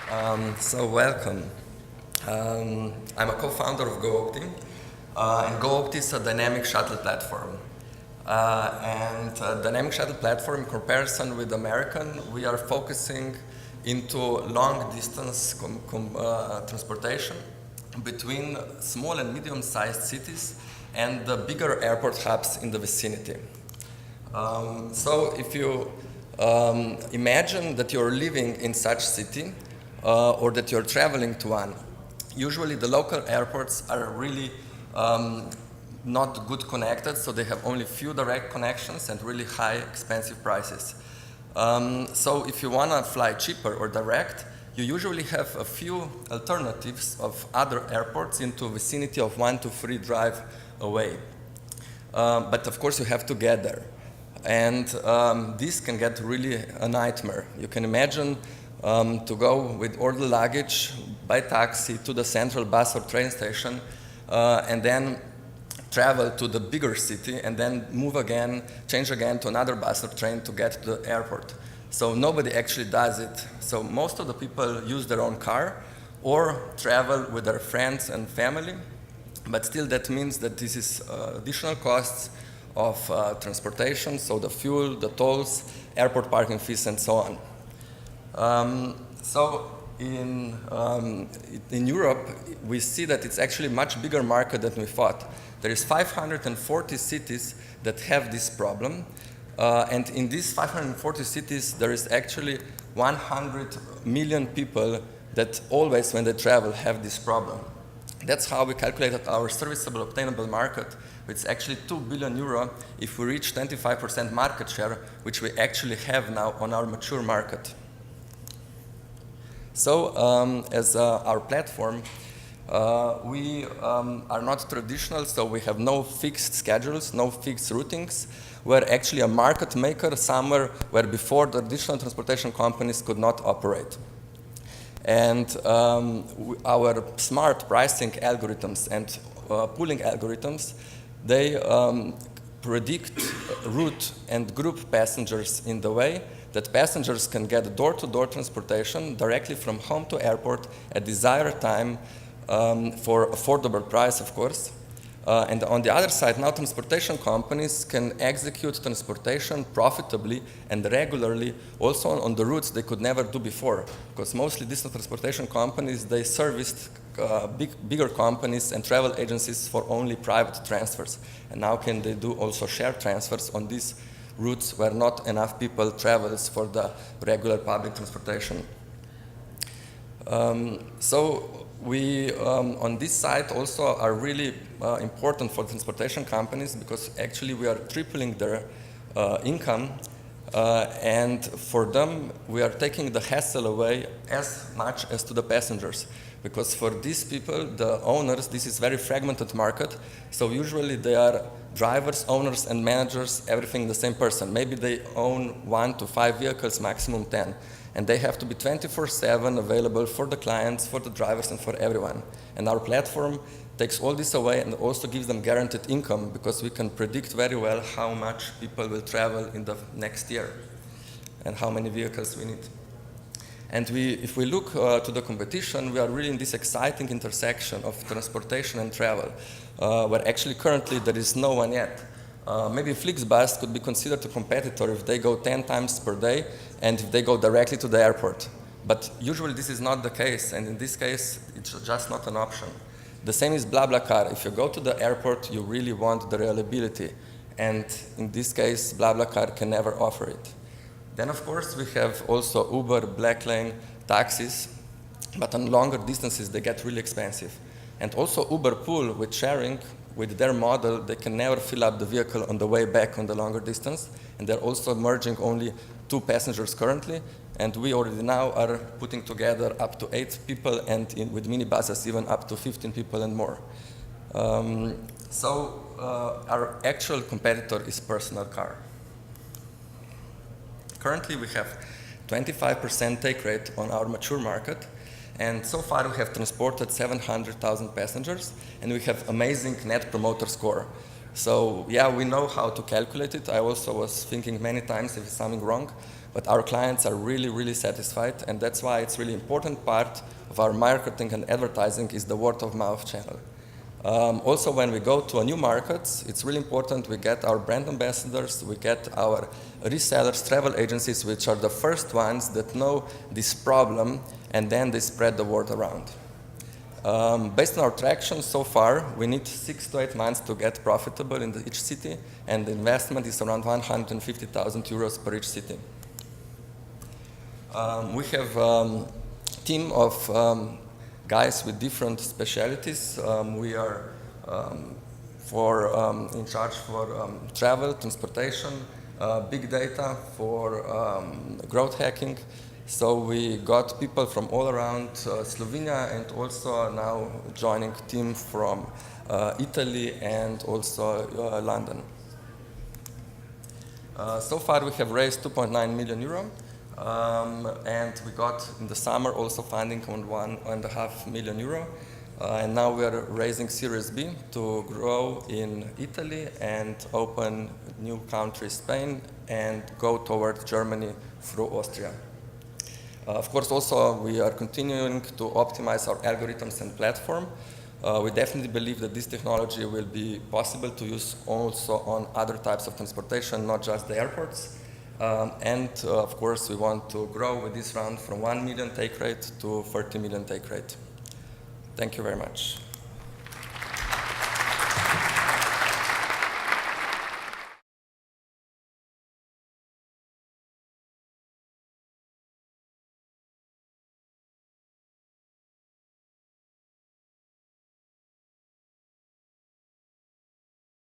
So welcome. I'm a co-founder of GoOpti, and GoOpti is a dynamic shuttle platform. Dynamic shuttle platform, in comparison with American, we are focusing into long-distance transportation between small and medium-sized cities and the bigger airport hubs in the vicinity. So if you imagine that you're living in such city, or that you're traveling to one, usually the local airports are really not good connected, so they have only few direct connections and really high expensive prices. So if you want to fly cheaper or direct, you usually have a few alternatives of other airports into vicinity of 1 to 3 drive away. But of course you have to get there. And this can get really a nightmare. You can imagine to go with all the luggage by taxi to the central bus or train station and then travel to the bigger city and then move again, change again to another bus or train to get to the airport. So nobody actually does it. So most of the people use their own car or travel with their friends and family, but still that means that this is additional costs of transportation, so the fuel, the tolls, airport parking fees, and so on. So in Europe, we see that it's actually a much bigger market than we thought. There is 540 cities that have this problem, and in these 540 cities, there is actually 100 million people that always, when they travel, have this problem. That's how we calculated our serviceable obtainable market. It's actually 2 billion euro if we reach 25% market share, which we actually have now on our mature market. So as our platform, we are not traditional, so we have no fixed schedules, no fixed routings. We're actually a market maker somewhere where before the traditional transportation companies could not operate. And our smart pricing algorithms and pooling algorithms, they predict route and group passengers in the way that passengers can get door-to-door transportation directly from home to airport at desired time for affordable price, of course. And on the other side, now transportation companies can execute transportation profitably and regularly also on the routes they could never do before. Because mostly these transportation companies, they serviced bigger companies and travel agencies for only private transfers. And now can they do also shared transfers on these routes where not enough people travels for the regular public transportation. So we, on this side, also are really important for transportation companies because actually we are tripling their income, and for them we are taking the hassle away as much as to the passengers. Because for these people, the owners, this is very fragmented market, so usually they are drivers, owners, and managers, everything the same person. Maybe they own 1 to 5 vehicles, maximum 10. And they have to be 24/7 available for the clients, for the drivers, and for everyone. And our platform takes all this away and also gives them guaranteed income because we can predict very well how much people will travel in the next year and how many vehicles we need. And if we look to the competition, we are really in this exciting intersection of transportation and travel, where actually currently there is no one yet. Maybe Flixbus could be considered a competitor if they go 10 times per day and if they go directly to the airport. But usually this is not the case, and in this case, it's just not an option. The same is BlaBlaCar. If you go to the airport, you really want the reliability, and in this case, BlaBlaCar can never offer it. Then, of course, we have also Uber, Blacklane, taxis, but on longer distances, they get really expensive. And also Uber Pool, with sharing, with their model, they can never fill up the vehicle on the way back on the longer distance, and they're also merging only 2 passengers currently, and we already now are putting together up to 8 people, and with minibuses even up to 15 people and more. So our actual competitor is personal car. Currently, we have 25% take rate on our mature market, and so far we have transported 700,000 passengers, and we have amazing net promoter score. So yeah, we know how to calculate it. I also was thinking many times if it's something wrong, but our clients are really, really satisfied, and that's why it's really important part of our marketing and advertising is the word of mouth channel. Also, when we go to a new market, it's really important we get our brand ambassadors, we get our resellers, travel agencies, which are the first ones that know this problem, and then they spread the word around. Based on our traction so far, we need 6 to 8 months to get profitable in each city, and the investment is around 150,000 euros per each city. We have a team of guys with different specialties. We are in charge for travel, transportation, big data, for growth hacking. So we got people from all around Slovenia, and also now joining team from Italy and also London. So far we have raised 2.9 million euro. And we got in the summer also funding on 1.5 million euro. And now we are raising Series B to grow in Italy and open new country, Spain, and go toward Germany through Austria. Of course, also we are continuing to optimize our algorithms and platform. We definitely believe that this technology will be possible to use also on other types of transportation, not just the airports. Of course, we want to grow with this round from 1 million take rate to 30 million take rate. Thank you very much.